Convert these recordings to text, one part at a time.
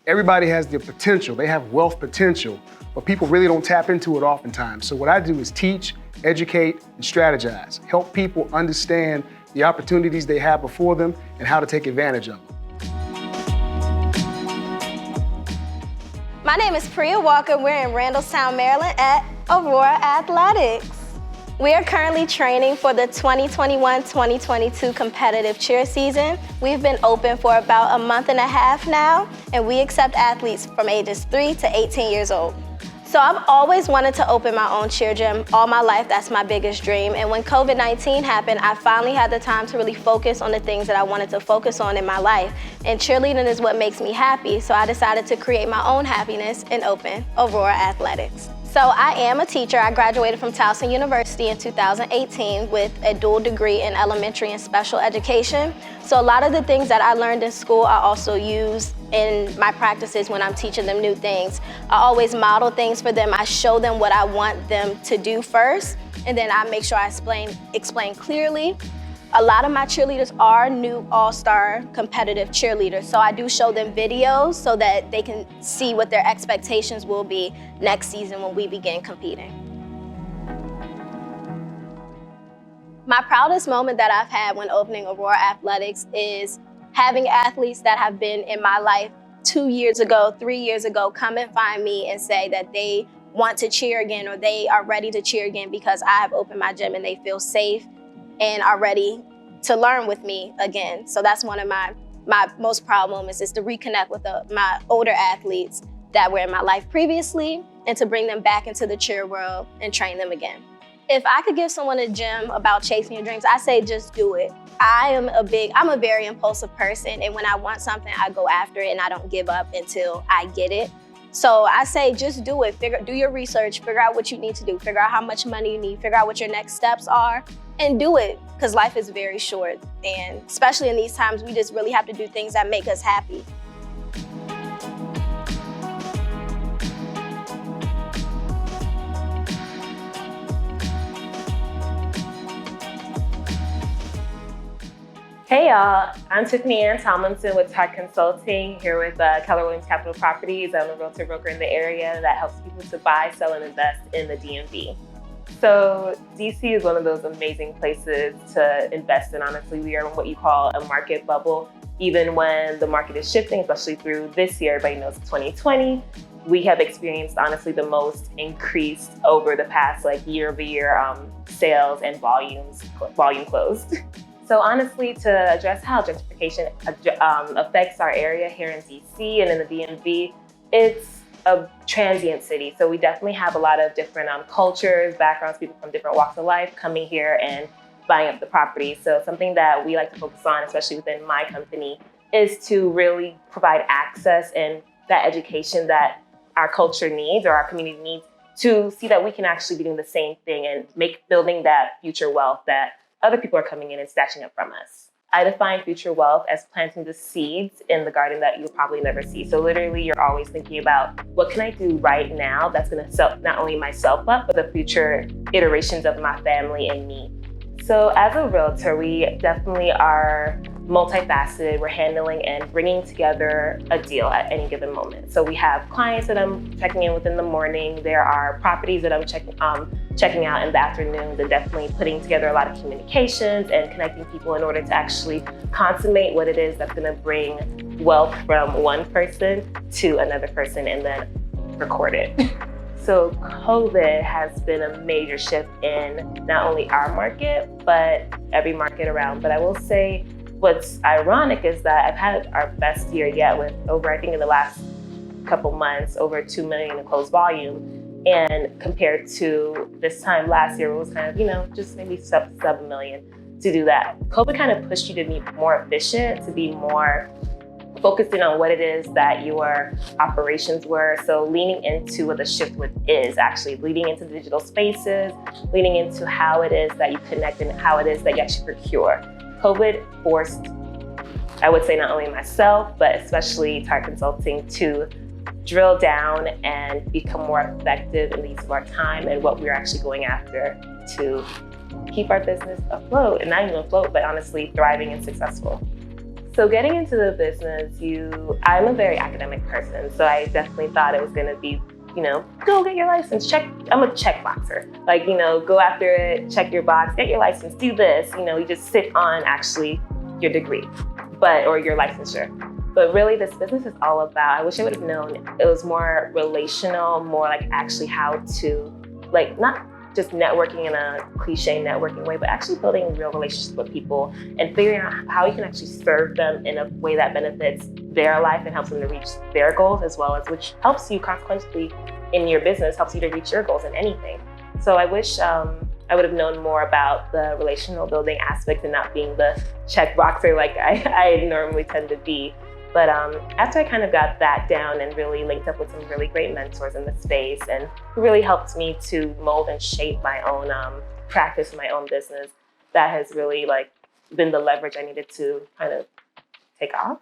Everybody has the potential, they have wealth potential, but people really don't tap into it oftentimes. So what I do is teach, educate, and strategize. Help people understand the opportunities they have before them and how to take advantage of them. My name is Priya Walker. We're in Randallstown, Maryland at Aurora Athletics. We are currently training for the 2021-2022 competitive cheer season. We've been open for about a month and a half now, and we accept athletes from ages 3 to 18 years old. So I've always wanted to open my own cheer gym all my life. That's my biggest dream. And when COVID-19 happened, I finally had the time to really focus on the things that I wanted to focus on in my life. And cheerleading is what makes me happy. So I decided to create my own happiness and open Aurora Athletics. So I am a teacher. I graduated from Towson University in 2018 with a dual degree in elementary and special education. So a lot of the things that I learned in school, I also use in my practices when I'm teaching them new things. I always model things for them. I show them what I want them to do first, and then I make sure I explain clearly. A lot of my cheerleaders are new all-star competitive cheerleaders, so I do show them videos so that they can see what their expectations will be next season when we begin competing. My proudest moment that I've had when opening Aurora Athletics is having athletes that have been in my life 2 years ago, 3 years ago, come and find me and say that they want to cheer again or they are ready to cheer again because I have opened my gym and they feel safe and are ready to learn with me again. So that's one of my most proud moments, is to reconnect with my older athletes that were in my life previously and to bring them back into the cheer world and train them again. If I could give someone a gem about chasing your dreams, I say just do it. I'm a very impulsive person, and when I want something, I go after it and I don't give up until I get it. So I say just do it. Do your research, figure out what you need to do, figure out how much money you need, figure out what your next steps are, and do it, because life is very short. And especially in these times, we just really have to do things that make us happy. Hey y'all, I'm Tiffany Ann Tomlinson with Tart Consulting, here with Keller Williams Capital Properties. I'm a realtor broker in the area that helps people to buy, sell, and invest in the DMV. So DC is one of those amazing places to invest in. Honestly, we are in what you call a market bubble. Even when the market is shifting, especially through this year, everybody knows 2020, we have experienced honestly the most increase over the past year-over-year sales and volume closed. So honestly, to address how gentrification affects our area here in DC and in the DMV, it's a transient city. So we definitely have a lot of different cultures, backgrounds, people from different walks of life coming here and buying up the property. So something that we like to focus on, especially within my company, is to really provide access and that education that our culture needs or our community needs to see that we can actually be doing the same thing and building that future wealth that other people are coming in and snatching up from us. I define future wealth as planting the seeds in the garden that you'll probably never see. So literally, you're always thinking about what can I do right now that's gonna help not only myself up, but the future iterations of my family and me. So as a realtor, we definitely are multifaceted. We're handling and bringing together a deal at any given moment. So we have clients that I'm checking in with in the morning. There are properties that I'm checking out in the afternoons, and definitely putting together a lot of communications and connecting people in order to actually consummate what it is that's gonna bring wealth from one person to another person and then record it. So COVID has been a major shift in not only our market, but every market around. But I will say what's ironic is that I've had our best year yet with over, I think in the last couple months, over 2 million in closed volume. And compared to this time last year, it was kind of, just maybe sub a million to do that. COVID kind of pushed you to be more efficient, to be more focusing on what it is that your operations were. So leaning into what the shift is actually, leading into digital spaces, leaning into how it is that you connect and how it is that you actually procure. COVID forced, I would say, not only myself, but especially Tart Consulting to drill down and become more effective in the use of our time and what we're actually going after to keep our business afloat, and not even afloat, but honestly thriving and successful. So getting into the business, I'm a very academic person, so I definitely thought it was going to be, go get your license, I'm a check boxer. Like, go after it, check your box, get your license, do this. You just sit on actually your degree, or your licensure. But really this business is all about, I wish I would have known, it was more relational, more like actually how to, like, not just networking in a cliche networking way, but actually building real relationships with people and figuring out how you can actually serve them in a way that benefits their life and helps them to reach their goals, as well as which helps you consequently in your business, helps you to reach your goals in anything. So I wish I would have known more about the relational building aspect and not being the check boxer like I normally tend to be. But after I kind of got that down and really linked up with some really great mentors in the space and who really helped me to mold and shape my own practice, my own business, that has really been the leverage I needed to kind of take off.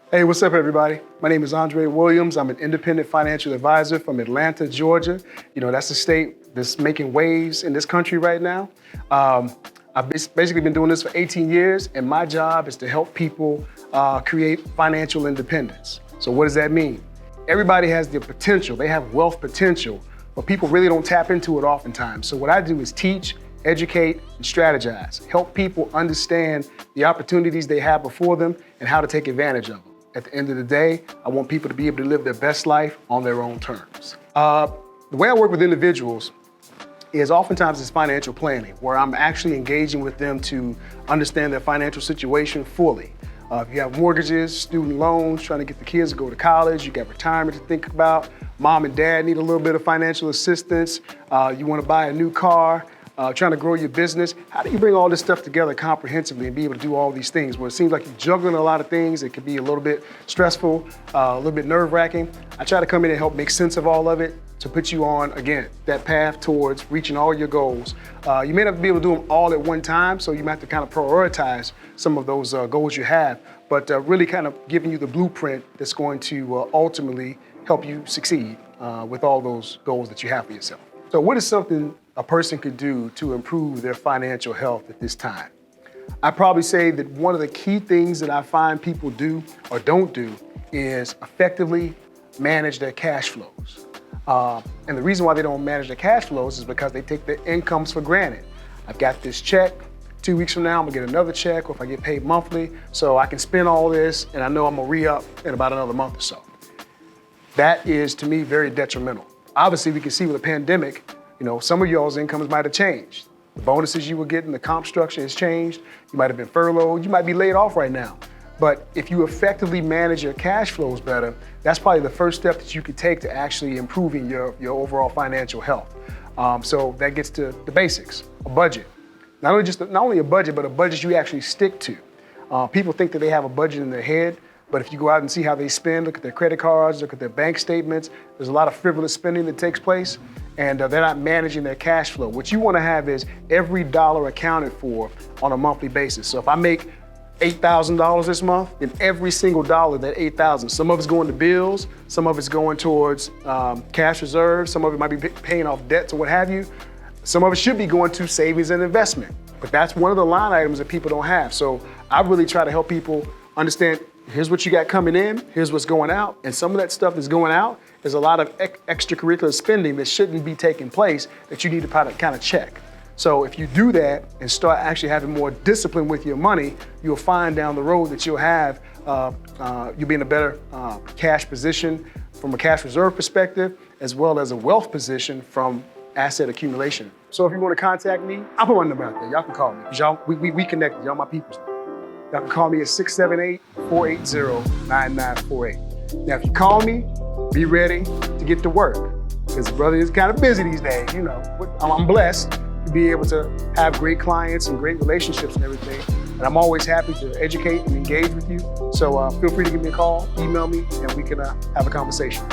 Hey, what's up, everybody? My name is Aurora Williams. I'm an independent financial advisor from Atlanta, Georgia. That's the state that's making waves in this country right now. I've basically been doing this for 18 years, and my job is to help people create financial independence. So what does that mean? Everybody has the potential. They have wealth potential, but people really don't tap into it oftentimes. So what I do is teach, educate, and strategize. Help people understand the opportunities they have before them and how to take advantage of them. At the end of the day, I want people to be able to live their best life on their own terms. The way I work with individuals is oftentimes it's financial planning, where I'm actually engaging with them to understand their financial situation fully. If you have mortgages, student loans, trying to get the kids to go to college, you got retirement to think about, mom and dad need a little bit of financial assistance, you want to buy a new car, trying to grow your business. How do you bring all this stuff together comprehensively and be able to do all these things? Well, it seems like you're juggling a lot of things. It can be a little bit stressful, a little bit nerve-wracking. I try to come in and help make sense of all of it to put you on, again, that path towards reaching all your goals. You may not be able to do them all at one time, so you might have to kind of prioritize some of those goals you have, but really kind of giving you the blueprint that's going to ultimately help you succeed with all those goals that you have for yourself. So what is something a person could do to improve their financial health at this time? I'd probably say that one of the key things that I find people do or don't do is effectively manage their cash flows. And the reason why they don't manage their cash flows is because they take their incomes for granted. I've got this check, 2 weeks from now I'm gonna get another check, or if I get paid monthly, so I can spend all this and I know I'm gonna re-up in about another month or so. That is, to me, very detrimental. Obviously, we can see with the pandemic, some of y'all's incomes might have changed. The bonuses you were getting, the comp structure has changed. You might have been furloughed. You might be laid off right now. But if you effectively manage your cash flows better, that's probably the first step that you could take to actually improving your overall financial health. So that gets to the basics, a budget. Not only a budget, but a budget you actually stick to. People think that they have a budget in their head, but if you go out and see how they spend, look at their credit cards, look at their bank statements, there's a lot of frivolous spending that takes place, and they're not managing their cash flow. What you want to have is every dollar accounted for on a monthly basis. So if I make $8,000 this month, then every single dollar, that $8,000, some of it's going to bills, some of it's going towards cash reserves, some of it might be paying off debts or what have you. Some of it should be going to savings and investment, but that's one of the line items that people don't have. So I really try to help people understand, here's what you got coming in, here's what's going out, and some of that stuff that's going out is a lot of extracurricular spending that shouldn't be taking place that you need to kind of check. So if you do that and start actually having more discipline with your money, you'll find down the road that you'll be in a better cash position from a cash reserve perspective, as well as a wealth position from asset accumulation. So if you want to contact me, I'll put my number out there. Y'all can call me. Y'all, we connected. Y'all my peoples. Y'all can call me at 678-480-9948. Now, if you call me, be ready to get to work, because the brother is kind of busy these days. I'm blessed to be able to have great clients and great relationships and everything. And I'm always happy to educate and engage with you. So feel free to give me a call, email me, and we can have a conversation.